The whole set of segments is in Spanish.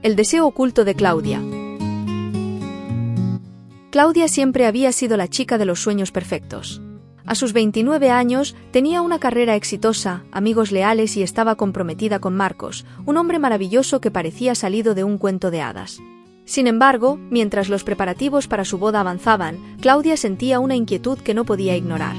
El deseo oculto de Claudia. Claudia siempre había sido la chica de los sueños perfectos. A sus 29 años, tenía una carrera exitosa, amigos leales y estaba comprometida con Marcos, un hombre maravilloso que parecía salido de un cuento de hadas. Sin embargo, mientras los preparativos para su boda avanzaban, Claudia sentía una inquietud que no podía ignorar.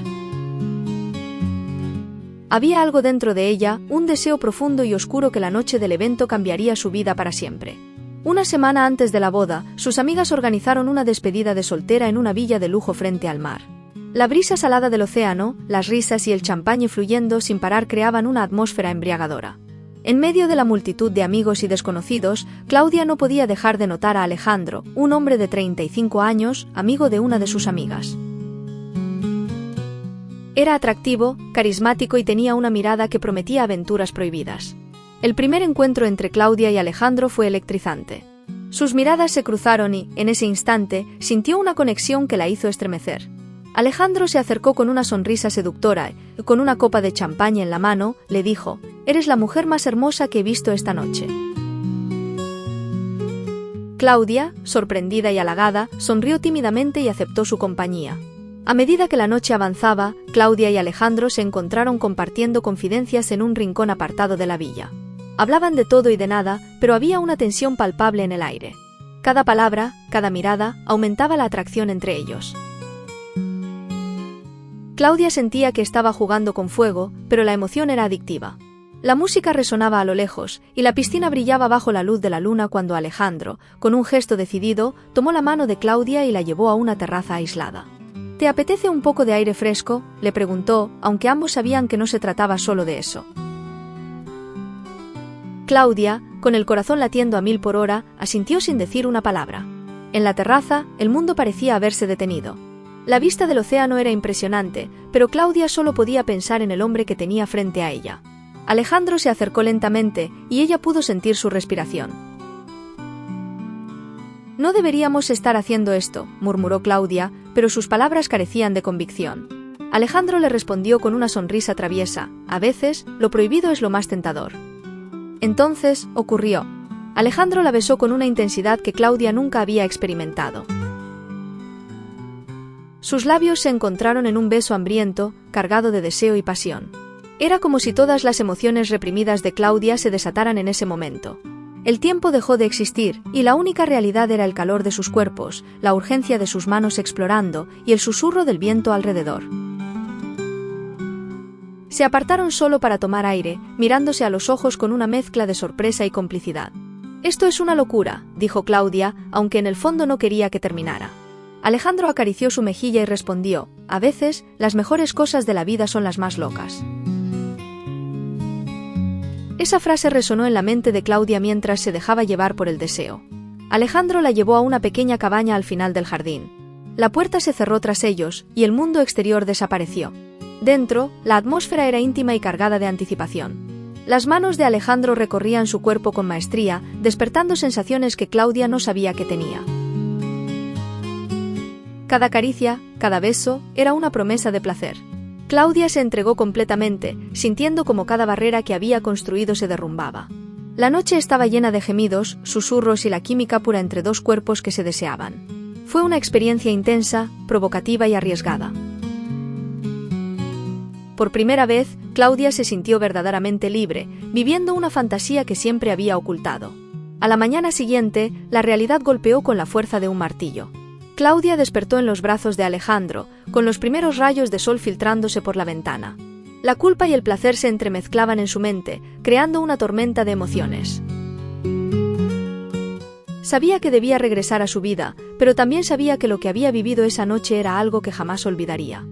Había algo dentro de ella, un deseo profundo y oscuro que la noche del evento cambiaría su vida para siempre. Una semana antes de la boda, sus amigas organizaron una despedida de soltera en una villa de lujo frente al mar. La brisa salada del océano, las risas y el champagne fluyendo sin parar creaban una atmósfera embriagadora. En medio de la multitud de amigos y desconocidos, Claudia no podía dejar de notar a Alejandro, un hombre de 35 años, amigo de una de sus amigas. Era atractivo, carismático y tenía una mirada que prometía aventuras prohibidas. El primer encuentro entre Claudia y Alejandro fue electrizante. Sus miradas se cruzaron y, en ese instante, sintió una conexión que la hizo estremecer. Alejandro se acercó con una sonrisa seductora y, con una copa de champaña en la mano, le dijo: «Eres la mujer más hermosa que he visto esta noche». Claudia, sorprendida y halagada, sonrió tímidamente y aceptó su compañía. A medida que la noche avanzaba, Claudia y Alejandro se encontraron compartiendo confidencias en un rincón apartado de la villa. Hablaban de todo y de nada, pero había una tensión palpable en el aire. Cada palabra, cada mirada, aumentaba la atracción entre ellos. Claudia sentía que estaba jugando con fuego, pero la emoción era adictiva. La música resonaba a lo lejos, y la piscina brillaba bajo la luz de la luna cuando Alejandro, con un gesto decidido, tomó la mano de Claudia y la llevó a una terraza aislada. «¿Te apetece un poco de aire fresco?», le preguntó, aunque ambos sabían que no se trataba solo de eso. Claudia, con el corazón latiendo a 1000 por hora, asintió sin decir una palabra. En la terraza, el mundo parecía haberse detenido. La vista del océano era impresionante, pero Claudia solo podía pensar en el hombre que tenía frente a ella. Alejandro se acercó lentamente, y ella pudo sentir su respiración. «No deberíamos estar haciendo esto», murmuró Claudia, pero sus palabras carecían de convicción. Alejandro le respondió con una sonrisa traviesa: «A veces, lo prohibido es lo más tentador». Entonces, ocurrió. Alejandro la besó con una intensidad que Claudia nunca había experimentado. Sus labios se encontraron en un beso hambriento, cargado de deseo y pasión. Era como si todas las emociones reprimidas de Claudia se desataran en ese momento. El tiempo dejó de existir, y la única realidad era el calor de sus cuerpos, la urgencia de sus manos explorando, y el susurro del viento alrededor. Se apartaron solo para tomar aire, mirándose a los ojos con una mezcla de sorpresa y complicidad. «Esto es una locura», dijo Claudia, aunque en el fondo no quería que terminara. Alejandro acarició su mejilla y respondió: «A veces, las mejores cosas de la vida son las más locas». Esa frase resonó en la mente de Claudia mientras se dejaba llevar por el deseo. Alejandro la llevó a una pequeña cabaña al final del jardín. La puerta se cerró tras ellos, y el mundo exterior desapareció. Dentro, la atmósfera era íntima y cargada de anticipación. Las manos de Alejandro recorrían su cuerpo con maestría, despertando sensaciones que Claudia no sabía que tenía. Cada caricia, cada beso, era una promesa de placer. Claudia se entregó completamente, sintiendo como cada barrera que había construido se derrumbaba. La noche estaba llena de gemidos, susurros y la química pura entre dos cuerpos que se deseaban. Fue una experiencia intensa, provocativa y arriesgada. Por primera vez, Claudia se sintió verdaderamente libre, viviendo una fantasía que siempre había ocultado. A la mañana siguiente, la realidad golpeó con la fuerza de un martillo. Claudia despertó en los brazos de Alejandro, con los primeros rayos de sol filtrándose por la ventana. La culpa y el placer se entremezclaban en su mente, creando una tormenta de emociones. Sabía que debía regresar a su vida, pero también sabía que lo que había vivido esa noche era algo que jamás olvidaría.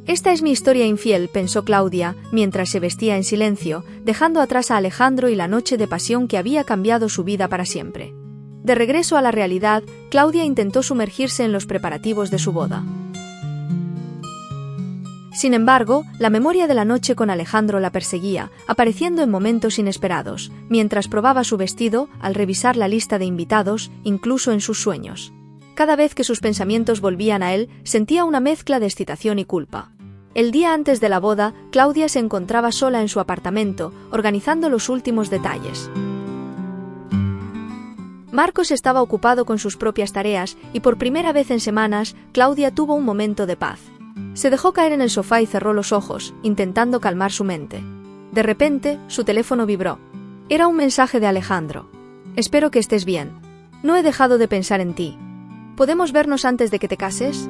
«Esta es mi historia infiel», pensó Claudia, mientras se vestía en silencio, dejando atrás a Alejandro y la noche de pasión que había cambiado su vida para siempre. De regreso a la realidad, Claudia intentó sumergirse en los preparativos de su boda. Sin embargo, la memoria de la noche con Alejandro la perseguía, apareciendo en momentos inesperados, mientras probaba su vestido, al revisar la lista de invitados, incluso en sus sueños. Cada vez que sus pensamientos volvían a él, sentía una mezcla de excitación y culpa. El día antes de la boda, Claudia se encontraba sola en su apartamento, organizando los últimos detalles. Marcos estaba ocupado con sus propias tareas y por primera vez en semanas, Claudia tuvo un momento de paz. Se dejó caer en el sofá y cerró los ojos, intentando calmar su mente. De repente, su teléfono vibró. Era un mensaje de Alejandro. Espero que estés bien. No he dejado de pensar en ti. ¿Podemos vernos antes de que te cases?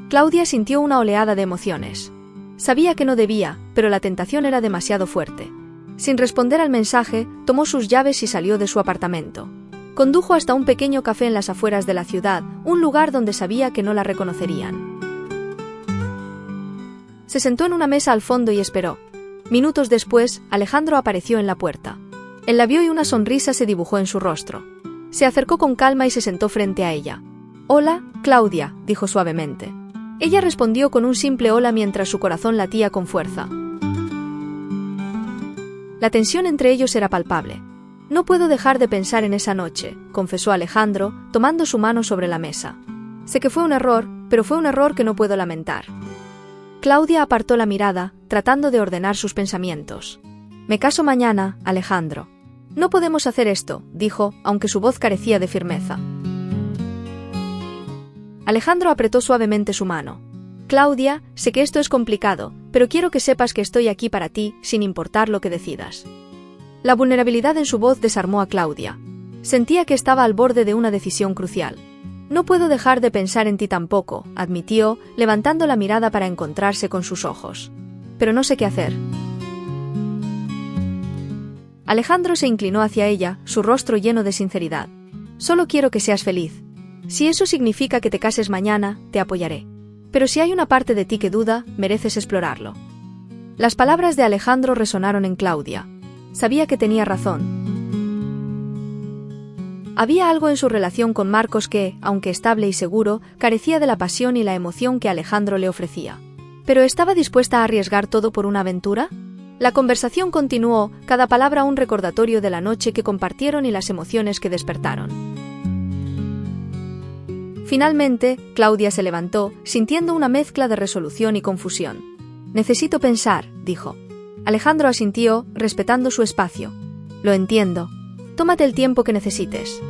Claudia sintió una oleada de emociones. Sabía que no debía, pero la tentación era demasiado fuerte. Sin responder al mensaje, tomó sus llaves y salió de su apartamento. Condujo hasta un pequeño café en las afueras de la ciudad, un lugar donde sabía que no la reconocerían. Se sentó en una mesa al fondo y esperó. Minutos después, Alejandro apareció en la puerta. Él la vio y una sonrisa se dibujó en su rostro. Se acercó con calma y se sentó frente a ella. «Hola, Claudia», dijo suavemente. Ella respondió con un simple hola mientras su corazón latía con fuerza. La tensión entre ellos era palpable. «No puedo dejar de pensar en esa noche», confesó Alejandro, tomando su mano sobre la mesa. «Sé que fue un error, pero fue un error que no puedo lamentar». Claudia apartó la mirada, tratando de ordenar sus pensamientos. «Me caso mañana, Alejandro». «No podemos hacer esto», dijo, aunque su voz carecía de firmeza. Alejandro apretó suavemente su mano. «Claudia, sé que esto es complicado, pero quiero que sepas que estoy aquí para ti, sin importar lo que decidas». La vulnerabilidad en su voz desarmó a Claudia. Sentía que estaba al borde de una decisión crucial. «No puedo dejar de pensar en ti tampoco», admitió, levantando la mirada para encontrarse con sus ojos. «Pero no sé qué hacer». Alejandro se inclinó hacia ella, su rostro lleno de sinceridad. «Solo quiero que seas feliz. Si eso significa que te cases mañana, te apoyaré. Pero si hay una parte de ti que duda, mereces explorarlo». Las palabras de Alejandro resonaron en Claudia. Sabía que tenía razón. Había algo en su relación con Marcos que, aunque estable y seguro, carecía de la pasión y la emoción que Alejandro le ofrecía. ¿Pero estaba dispuesta a arriesgar todo por una aventura? La conversación continuó, cada palabra un recordatorio de la noche que compartieron y las emociones que despertaron. Finalmente, Claudia se levantó, sintiendo una mezcla de resolución y confusión. «Necesito pensar», dijo. Alejandro asintió, respetando su espacio. «Lo entiendo. Tómate el tiempo que necesites».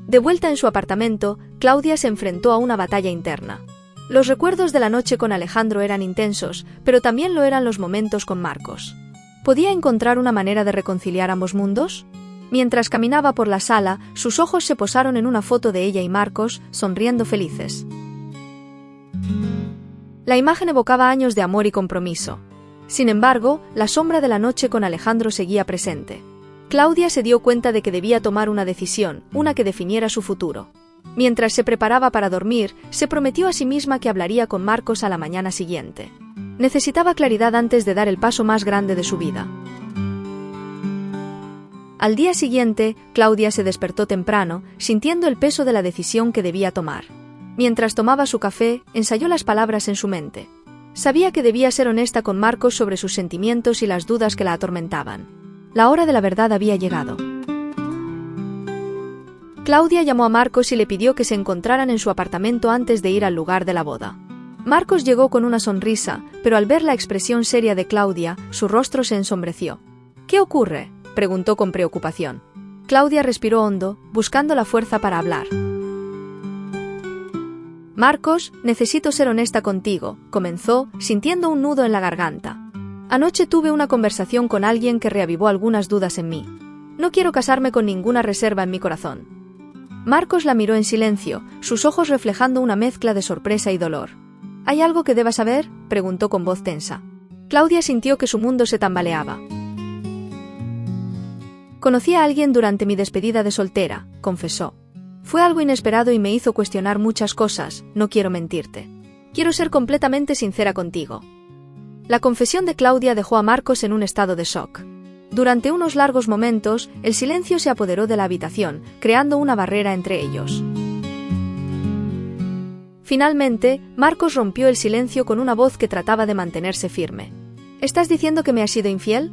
De vuelta en su apartamento, Claudia se enfrentó a una batalla interna. Los recuerdos de la noche con Alejandro eran intensos, pero también lo eran los momentos con Marcos. ¿Podía encontrar una manera de reconciliar ambos mundos? Mientras caminaba por la sala, sus ojos se posaron en una foto de ella y Marcos, sonriendo felices. La imagen evocaba años de amor y compromiso. Sin embargo, la sombra de la noche con Alejandro seguía presente. Claudia se dio cuenta de que debía tomar una decisión, una que definiera su futuro. Mientras se preparaba para dormir, se prometió a sí misma que hablaría con Marcos a la mañana siguiente. Necesitaba claridad antes de dar el paso más grande de su vida. Al día siguiente, Claudia se despertó temprano, sintiendo el peso de la decisión que debía tomar. Mientras tomaba su café, ensayó las palabras en su mente. Sabía que debía ser honesta con Marcos sobre sus sentimientos y las dudas que la atormentaban. La hora de la verdad había llegado. Claudia llamó a Marcos y le pidió que se encontraran en su apartamento antes de ir al lugar de la boda. Marcos llegó con una sonrisa, pero al ver la expresión seria de Claudia, su rostro se ensombreció. «¿Qué ocurre?», preguntó con preocupación. Claudia respiró hondo, buscando la fuerza para hablar. «Marcos, necesito ser honesta contigo», comenzó, sintiendo un nudo en la garganta. «Anoche tuve una conversación con alguien que reavivó algunas dudas en mí. No quiero casarme con ninguna reserva en mi corazón». Marcos la miró en silencio, sus ojos reflejando una mezcla de sorpresa y dolor. «¿Hay algo que deba saber?», preguntó con voz tensa. Claudia sintió que su mundo se tambaleaba. «Conocí a alguien durante mi despedida de soltera», confesó. «Fue algo inesperado y me hizo cuestionar muchas cosas, no quiero mentirte. Quiero ser completamente sincera contigo». La confesión de Claudia dejó a Marcos en un estado de shock. Durante unos largos momentos, el silencio se apoderó de la habitación, creando una barrera entre ellos. Finalmente, Marcos rompió el silencio con una voz que trataba de mantenerse firme. «¿Estás diciendo que me has sido infiel?».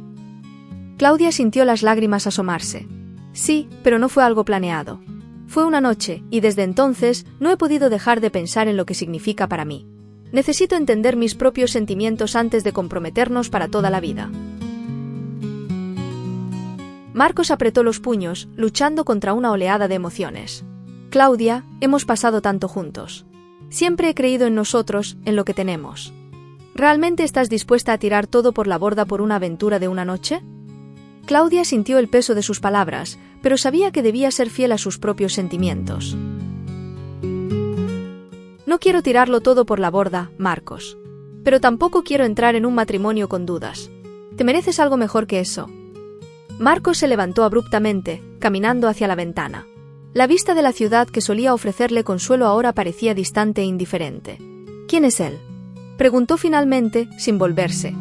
Claudia sintió las lágrimas asomarse. «Sí, pero no fue algo planeado. Fue una noche, y desde entonces no he podido dejar de pensar en lo que significa para mí. Necesito entender mis propios sentimientos antes de comprometernos para toda la vida». Marcos apretó los puños, luchando contra una oleada de emociones. Claudia, hemos pasado tanto juntos. Siempre he creído en nosotros, en lo que tenemos. ¿Realmente estás dispuesta a tirar todo por la borda por una aventura de una noche? Claudia sintió el peso de sus palabras, pero sabía que debía ser fiel a sus propios sentimientos. No quiero tirarlo todo por la borda, Marcos. Pero tampoco quiero entrar en un matrimonio con dudas. Te mereces algo mejor que eso. Marcos se levantó abruptamente, caminando hacia la ventana. La vista de la ciudad que solía ofrecerle consuelo ahora parecía distante e indiferente. ¿Quién es él?, preguntó finalmente, sin volverse.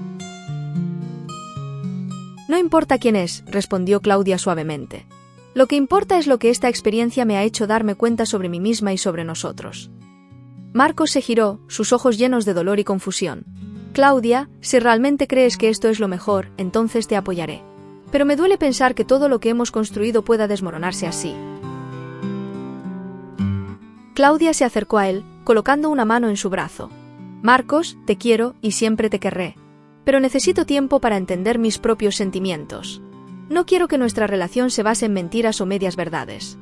No importa quién es, respondió Claudia suavemente. Lo que importa es lo que esta experiencia me ha hecho darme cuenta sobre mí misma y sobre nosotros. Marcos se giró, sus ojos llenos de dolor y confusión. Claudia, si realmente crees que esto es lo mejor, entonces te apoyaré. Pero me duele pensar que todo lo que hemos construido pueda desmoronarse así. Claudia se acercó a él, colocando una mano en su brazo. Marcos, te quiero y siempre te querré. Pero necesito tiempo para entender mis propios sentimientos. No quiero que nuestra relación se base en mentiras o medias verdades.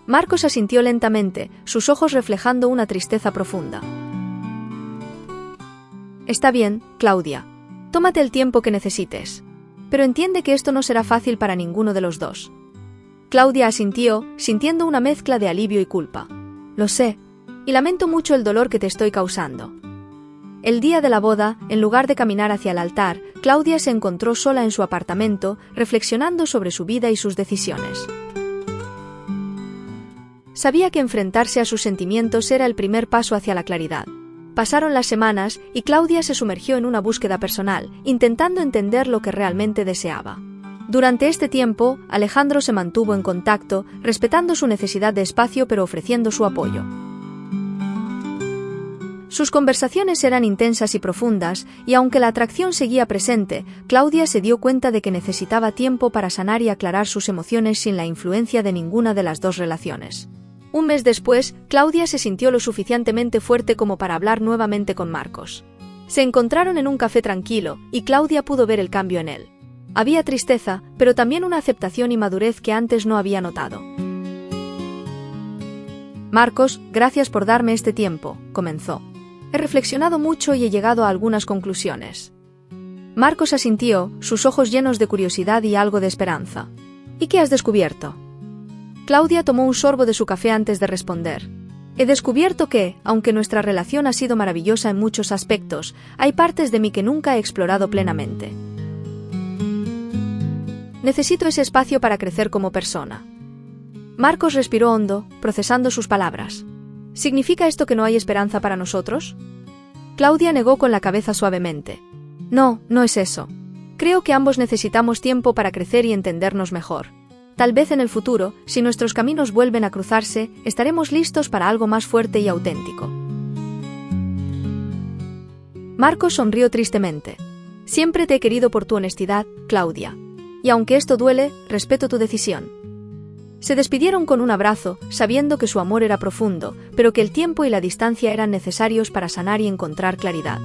Marcos asintió lentamente, sus ojos reflejando una tristeza profunda. Está bien, Claudia. Tómate el tiempo que necesites. Pero entiende que esto no será fácil para ninguno de los dos. Claudia asintió, sintiendo una mezcla de alivio y culpa. Lo sé, y lamento mucho el dolor que te estoy causando. El día de la boda, en lugar de caminar hacia el altar, Claudia se encontró sola en su apartamento, reflexionando sobre su vida y sus decisiones. Sabía que enfrentarse a sus sentimientos era el primer paso hacia la claridad. Pasaron las semanas y Claudia se sumergió en una búsqueda personal, intentando entender lo que realmente deseaba. Durante este tiempo, Alejandro se mantuvo en contacto, respetando su necesidad de espacio pero ofreciendo su apoyo. Sus conversaciones eran intensas y profundas, y aunque la atracción seguía presente, Claudia se dio cuenta de que necesitaba tiempo para sanar y aclarar sus emociones sin la influencia de ninguna de las dos relaciones. Un mes después, Claudia se sintió lo suficientemente fuerte como para hablar nuevamente con Marcos. Se encontraron en un café tranquilo, y Claudia pudo ver el cambio en él. Había tristeza, pero también una aceptación y madurez que antes no había notado. Marcos, gracias por darme este tiempo, comenzó. He reflexionado mucho y he llegado a algunas conclusiones. Marcos asintió, sus ojos llenos de curiosidad y algo de esperanza. ¿Y qué has descubierto? Claudia tomó un sorbo de su café antes de responder. He descubierto que, aunque nuestra relación ha sido maravillosa en muchos aspectos, hay partes de mí que nunca he explorado plenamente. Necesito ese espacio para crecer como persona. Marcos respiró hondo, procesando sus palabras. ¿Significa esto que no hay esperanza para nosotros? Claudia negó con la cabeza suavemente. No, no es eso. Creo que ambos necesitamos tiempo para crecer y entendernos mejor. Tal vez en el futuro, si nuestros caminos vuelven a cruzarse, estaremos listos para algo más fuerte y auténtico. Marcos sonrió tristemente. Siempre te he querido por tu honestidad, Claudia. Y aunque esto duele, respeto tu decisión. Se despidieron con un abrazo, sabiendo que su amor era profundo, pero que el tiempo y la distancia eran necesarios para sanar y encontrar claridad.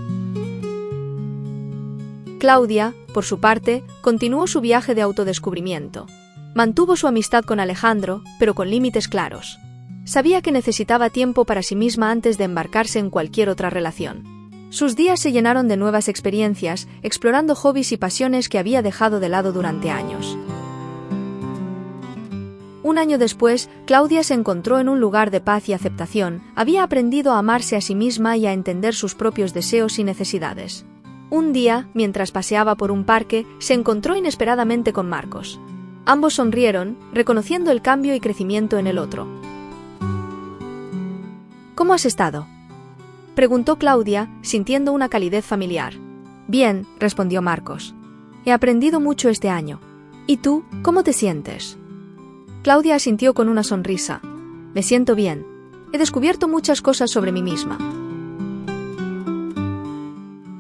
Claudia, por su parte, continuó su viaje de autodescubrimiento. Mantuvo su amistad con Alejandro, pero con límites claros. Sabía que necesitaba tiempo para sí misma antes de embarcarse en cualquier otra relación. Sus días se llenaron de nuevas experiencias, explorando hobbies y pasiones que había dejado de lado durante años. Un año después, Claudia se encontró en un lugar de paz y aceptación, había aprendido a amarse a sí misma y a entender sus propios deseos y necesidades. Un día, mientras paseaba por un parque, se encontró inesperadamente con Marcos. Ambos sonrieron, reconociendo el cambio y crecimiento en el otro. ¿Cómo has estado?, preguntó Claudia, sintiendo una calidez familiar. Bien, respondió Marcos. He aprendido mucho este año. ¿Y tú, cómo te sientes? Claudia asintió con una sonrisa. Me siento bien. He descubierto muchas cosas sobre mí misma.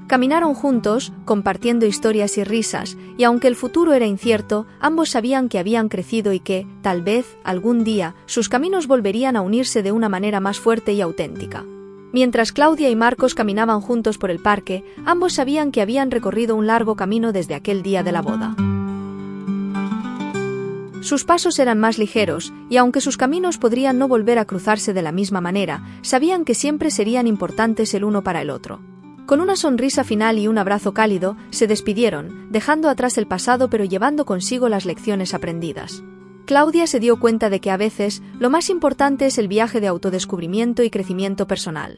Caminaron juntos, compartiendo historias y risas, y aunque el futuro era incierto, ambos sabían que habían crecido y que, tal vez, algún día, sus caminos volverían a unirse de una manera más fuerte y auténtica. Mientras Claudia y Marcos caminaban juntos por el parque, ambos sabían que habían recorrido un largo camino desde aquel día de la boda. Sus pasos eran más ligeros, y aunque sus caminos podrían no volver a cruzarse de la misma manera, sabían que siempre serían importantes el uno para el otro. Con una sonrisa final y un abrazo cálido, se despidieron, dejando atrás el pasado pero llevando consigo las lecciones aprendidas. Claudia se dio cuenta de que a veces, lo más importante es el viaje de autodescubrimiento y crecimiento personal.